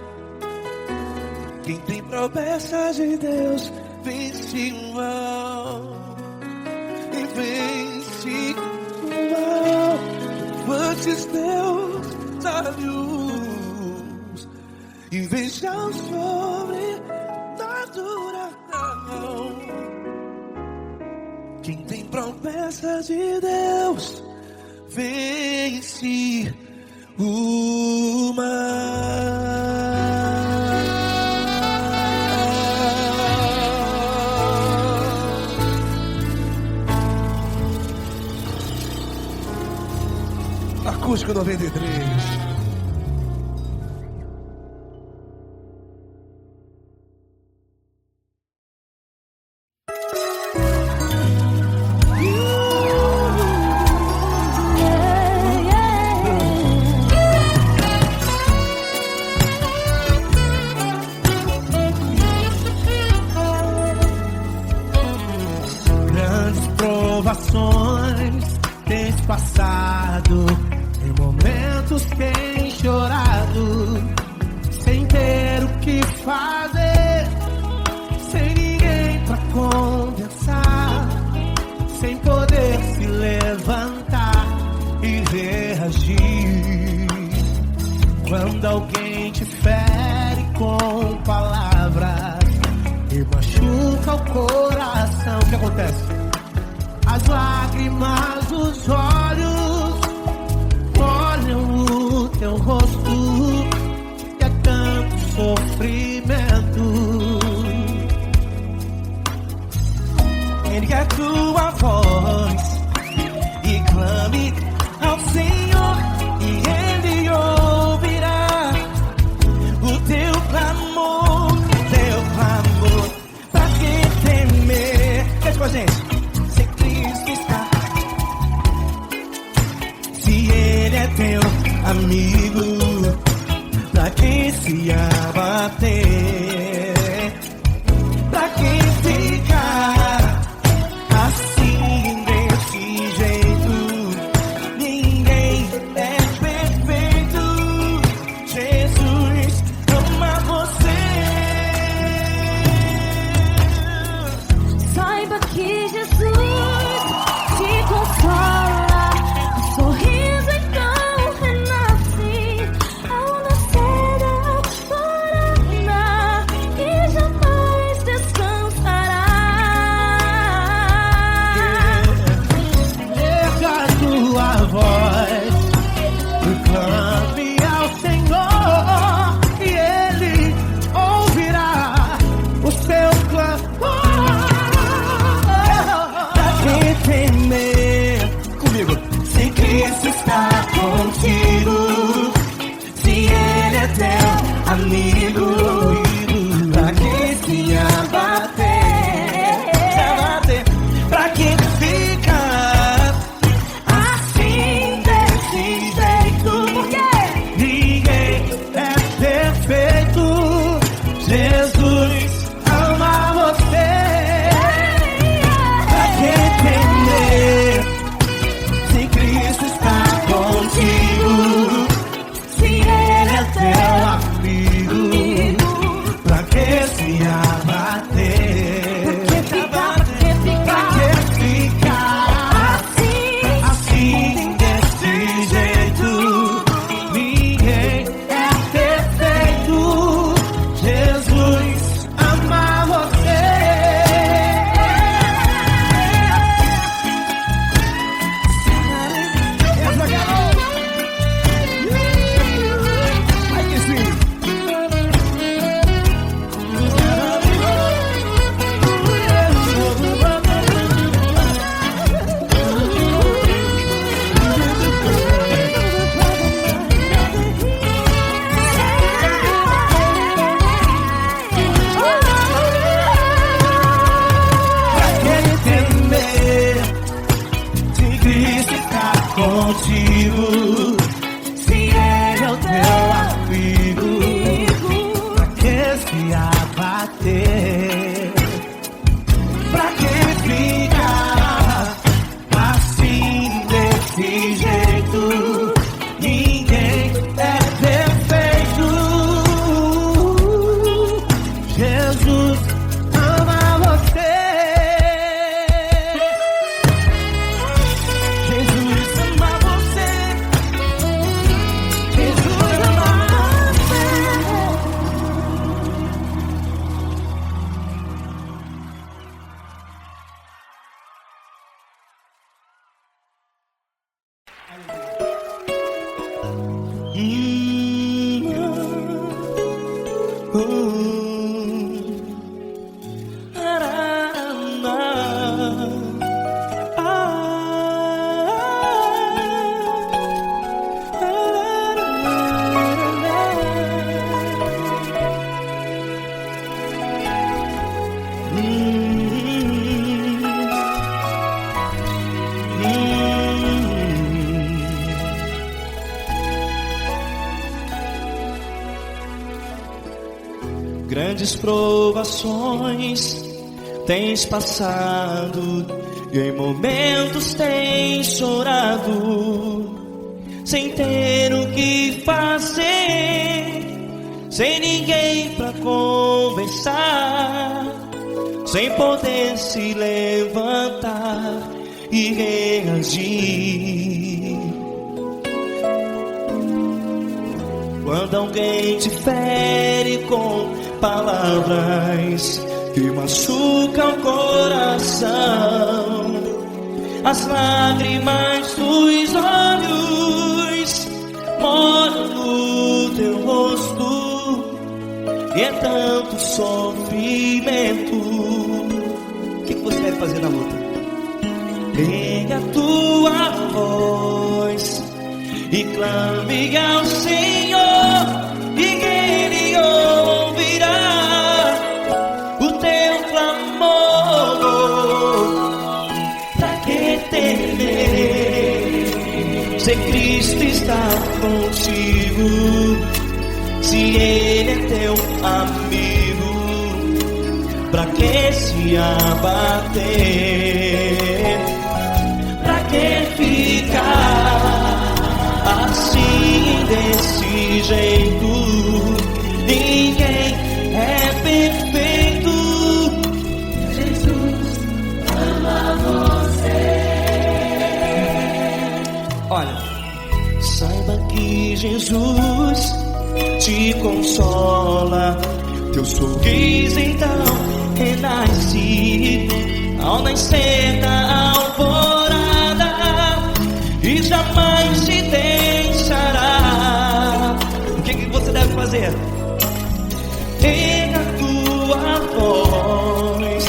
Speaker 1: Quem tem promessa de Deus vence o mal. E vence o mal. Levante os teus olhos e veja o sobrenatural. Quem tem promessa de Deus vence o mal. Acústico 93.
Speaker 2: Grandes provações tens passado, em momentos tens chorado, sem ter o que fazer, sem ninguém pra conversar, sem poder se levantar e reagir. Quando alguém te fere com palavras e machuca o coração, o que acontece? As lágrimas dos olhos molham o teu rosto e é tanto sofrimento. Ergue a tua voz e clame ao Senhor e Ele ouvirá o teu clamor, pra que temer? Cante com a gente. Se Cristo está, se Ele é teu amigo, pra que se abater? Pra que ficar assim desse jeito? Ninguém é perfeito. Jesus ama você.
Speaker 3: Saiba que Jesus te consola, o sorriso então renasce ao nascer da aurora e jamais descansará.
Speaker 2: Erga a tua voz e clame ao Senhor e Ele ouvirá o seu clamor. Pra que temer? Comigo. Se Cristo está contigo, se Ele é teu amigo, pra que se abater? Pra que ficar assim desse jeito? Ninguém é perfeito. Jesus ama você. Pra que temer? Se Cristo está contigo, se Ele é teu amigo, pra que se abater? Pra que ficar assim desse jeito? Ninguém é perfeito. Jesus ama você. Ai que sim. Grandes provações tens passado, e em momentos tens chorado, sem ter o que fazer, sem ninguém pra conversar, sem poder se levantar e reagir. Quando alguém te fere com palavras que machucam o coração, as lágrimas dos olhos molham no teu rosto, e é tanto sofrimento. O que você deve fazer na luta? Erga a tua voz e clame ao Senhor, e Ele ouvirá o teu clamor. Pra que temer, se Cristo está contigo, se Ele é teu amigo? Pra que se abater? Pra que ficar assim, desse jeito? Ninguém é perfeito. Jesus ama você. Olha, saiba que Jesus te consola, teu sorriso então renasce ao nascer da alvorada, e jamais te deixará. O que você deve fazer? Erga a tua voz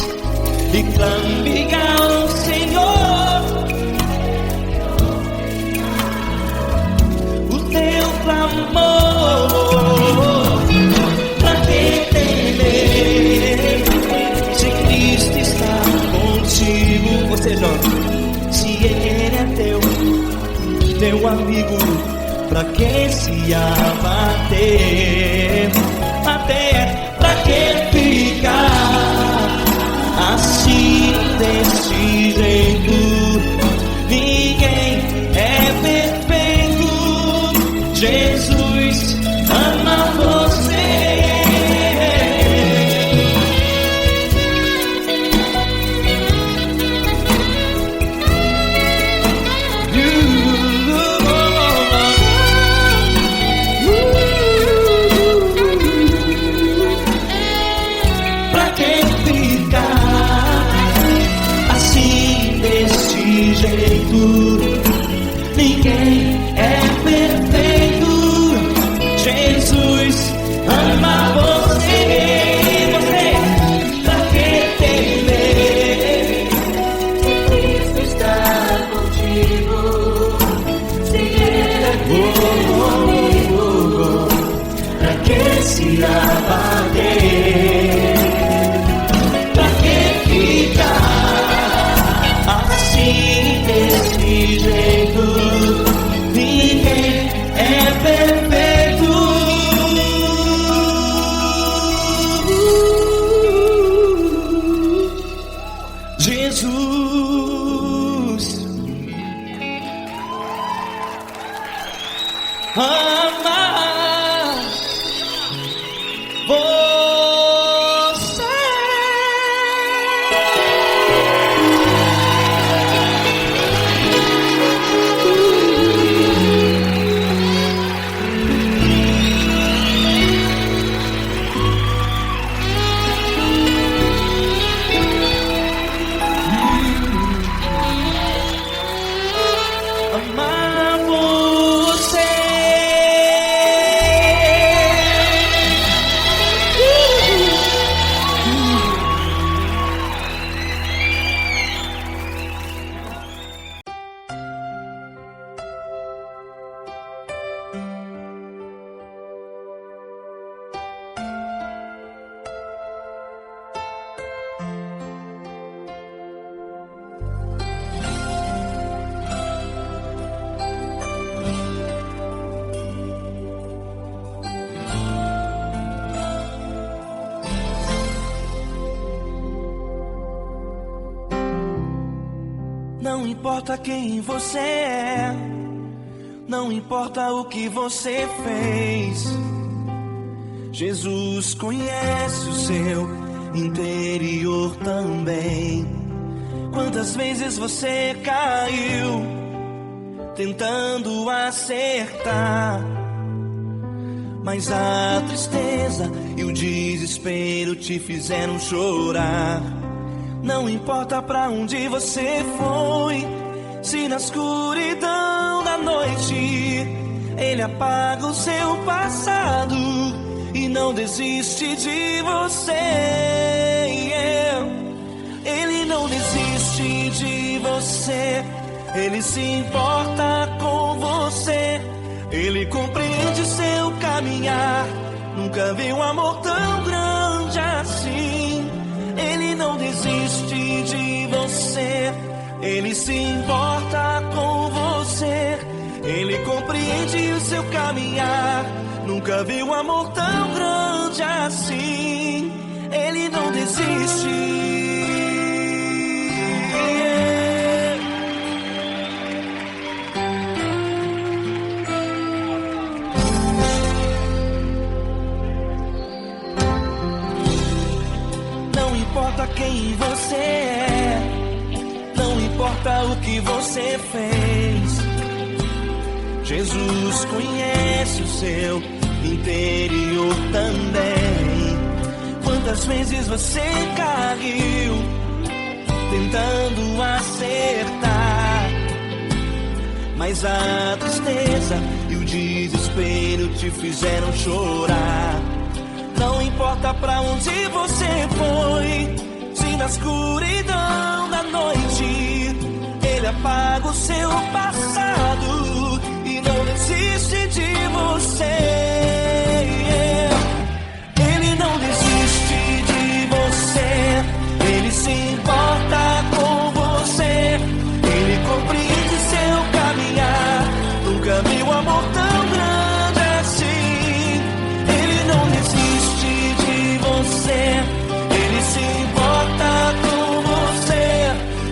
Speaker 2: e clame ao Senhor, o teu clamor. Pra que temer, se Cristo está contigo? Você jovem, se Ele é teu amigo, pra que se abater? Até pra que ficar assim, desse jeito? Ninguém é perfeito. Jesus ama você. Ninguém é perfeito. Jesus ama você. Você, pra que temer? Cristo está contigo. Se Ele é teu amigo, pra que se abater? Pra que ficar assim, desse jeito? Ninguém é perfeito. Jesus ama você. importa quem você é, não importa o que você fez, Jesus conhece o seu interior também. Quantas vezes você caiu tentando acertar, mas a tristeza e o desespero te fizeram chorar. Não importa pra onde você foi, se na escuridão da noite Ele apaga o seu passado e não desiste de você. Ele não desiste de você, Ele se importa com você, Ele compreende seu caminhar. Nunca vi um amor tão grande assim. Ele não desiste de você, Ele se importa com você, Ele compreende o seu caminhar. Nunca vi um amor tão grande assim. Ele não desiste. Não importa quem você é, não importa o que você fez, Jesus conhece o seu interior também. Quantas vezes você caiu tentando acertar, mas a tristeza e o desespero te fizeram chorar. Não importa pra onde você foi, se na escuridão da noite Ele apaga o seu passado e não desiste de você. Ele não desiste de você, Ele se importa com você, Ele compreende seu caminhar. Nunca vi um amor tão grande assim. Ele não desiste de você, Ele se importa com você,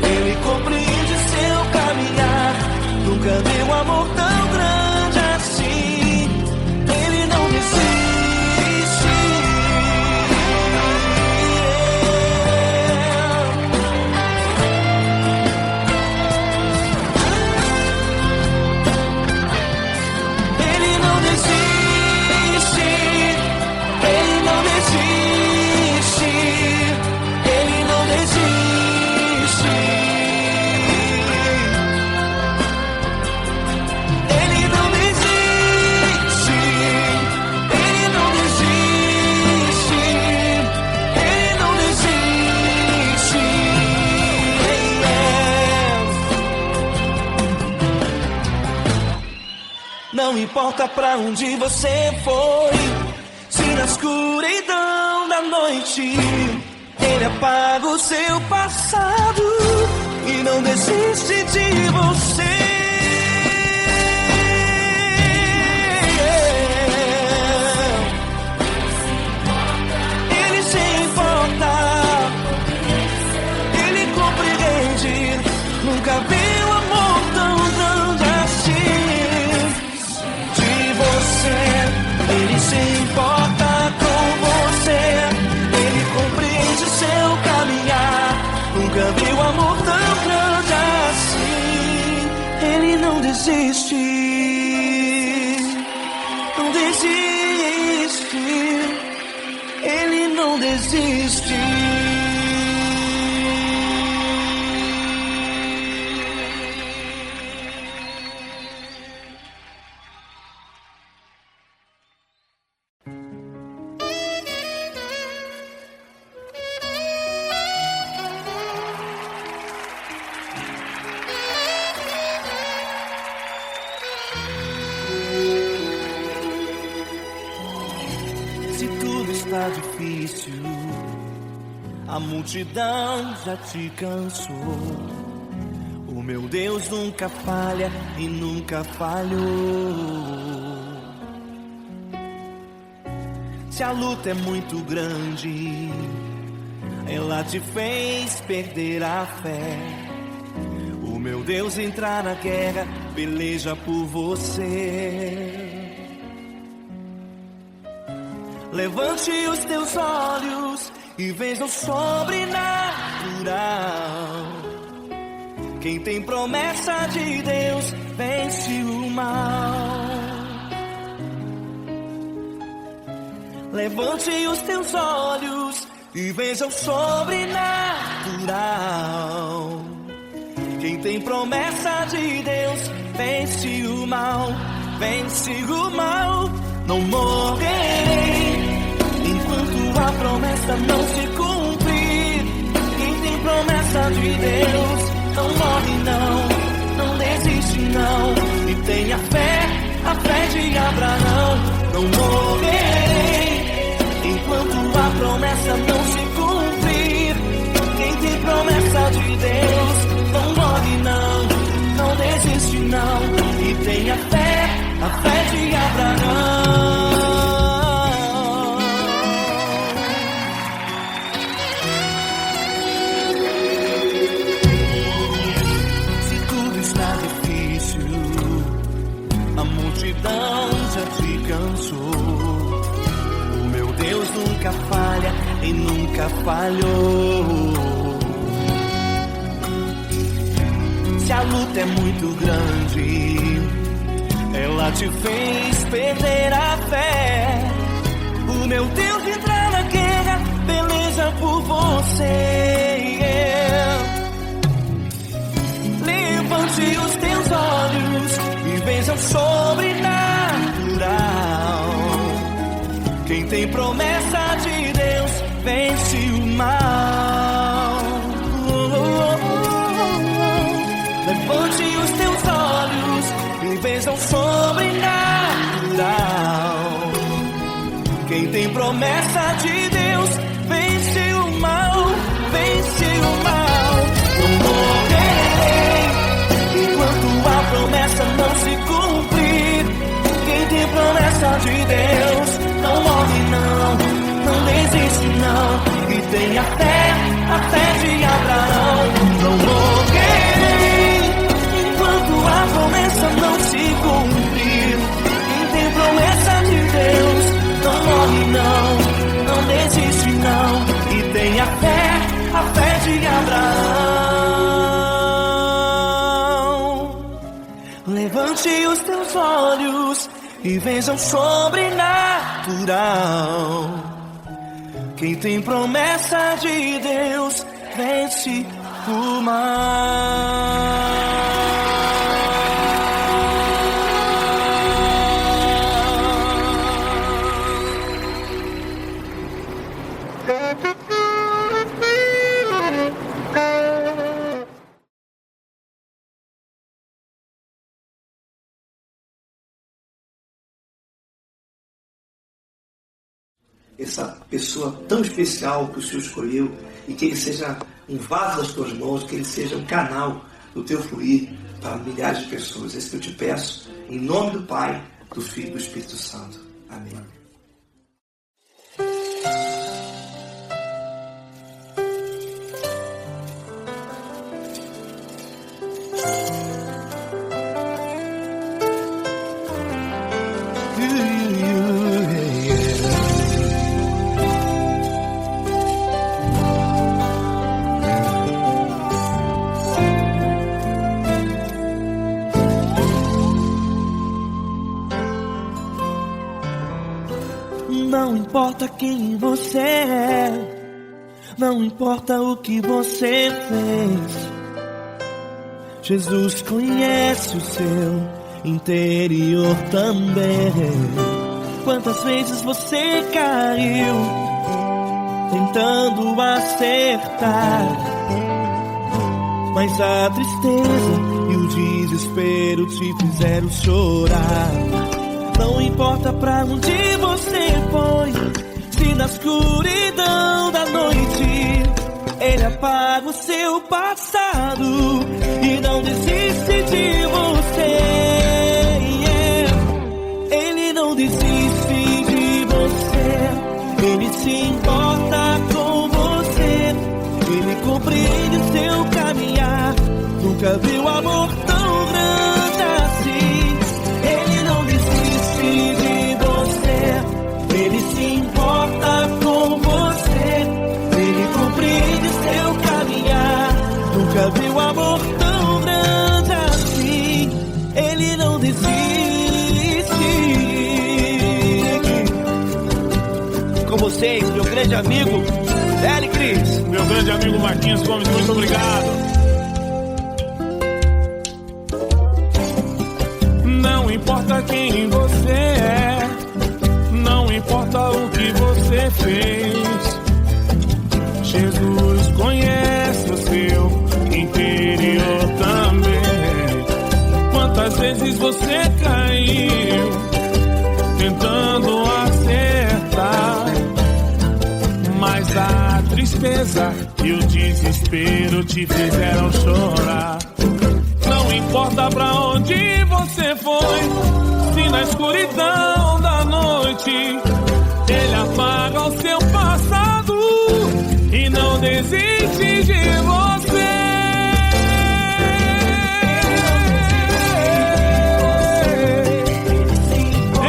Speaker 2: Ele compreende seu caminhar. Nunca vi um amor tão grande assim. Ele não desiste. Ele não desiste. Ele não desiste. Ele não desiste. Ele não desiste. Ele não desiste. Ele não desiste. Não importa pra onde você foi, se na escuridão da noite Ele apaga o seu passado e não desiste de você. Ele se importa, Ele compreende. Nunca vi um amor tão grande assim. De você, Ele se importa com você, Ele compreende o seu caminhar. Nunca vi um amor tão grande assim. Ele não desiste, não desiste. Ele não desiste. Se tudo está difícil, a multidão já te cansou. O meu Deus nunca falha e nunca falhou. Se a luta é muito grande, ela te fez perder a fé. O meu Deus entrar na guerra, peleja por você. Levante os teus olhos e veja o sobrenatural. Quem tem promessa de Deus vence o mal. Levante os teus olhos e veja o sobrenatural. Quem tem promessa de Deus vence o mal, vence o mal. Não morrerei enquanto a promessa não se cumprir. Quem tem promessa de Deus não morre não desiste não. E tenha fé, a fé de Abraão. Não morrerei enquanto a promessa não se cumprir. Quem tem promessa de Deus não morre não desiste não. E tenha fé, a fé de Abraão. Se tudo está difícil, a multidão já te cansou. O meu Deus nunca falha e nunca falhou. Se a luta é muito grande, ela te fez perder a fé. O meu Deus entrar na guerra, peleja por você. Levante os teus olhos e veja o sobrenatural. Quem tem promessa de Deus vence o mal. Levante os teus olhos e veja o sobrenatural. Quem tem promessa de Deus vence o mal, vence o mal. Não morrerei enquanto a promessa não se cumprir. Quem tem promessa de Deus não morre não desiste não. E tenha fé, a fé de Abraão. Não morrerei enquanto a promessa não se cumprir. Quem tem promessa de Deus não morre não desiste não. E tenha fé, a fé de Abraão. Levante os teus olhos e veja o sobrenatural. Quem tem promessa de Deus vence o mal.
Speaker 4: Essa pessoa tão especial que o Senhor escolheu, e que ele seja um vaso das tuas mãos, que ele seja um canal do teu fluir para milhares de pessoas. É isso que eu te peço, em nome do Pai, do Filho e do Espírito Santo. Amém.
Speaker 2: Não importa quem você é, não importa o que você fez, Jesus conhece o seu interior também. Quantas vezes você caiu tentando acertar, mas a tristeza e o desespero te fizeram chorar. Não importa pra onde você foi, se na escuridão da noite Ele apaga o seu passado e não desiste de você. Ele não desiste de você, Ele se importa com você. Ele compreende o seu caminhar, nunca viu amor tão grande assim. Ele não desiste de você, ele se importa com você, ele compreende seu caminhar. Nunca viu amor tão grande assim. Ele não desiste. Com vocês, meu grande amigo L. Cris.
Speaker 5: Meu grande amigo Marquinhos Gomes, muito obrigado. Não importa quem você é, não importa o que você fez, Jesus conhece o seu interior também. Quantas vezes você caiu tentando acertar, mas a tristeza e o desespero te fizeram chorar. Não importa pra onde você foi, se na escuridão da noite ele apaga o seu passado e não desiste de você.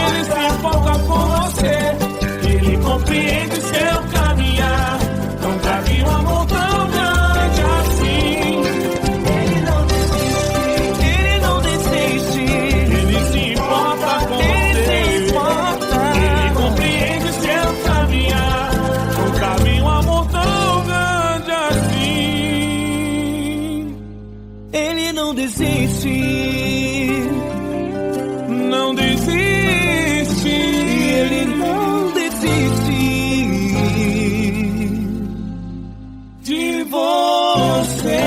Speaker 5: Ele se importa com você, ele compreende seu caminhar. Nunca vi um amor tão grande assim.
Speaker 2: Ele não desiste,
Speaker 5: Ele se importa com você, ele compreende seu caminhar. Nunca vi um amor tão grande assim.
Speaker 2: ele não desiste,
Speaker 5: Não desiste,
Speaker 2: ele não desiste
Speaker 5: de você.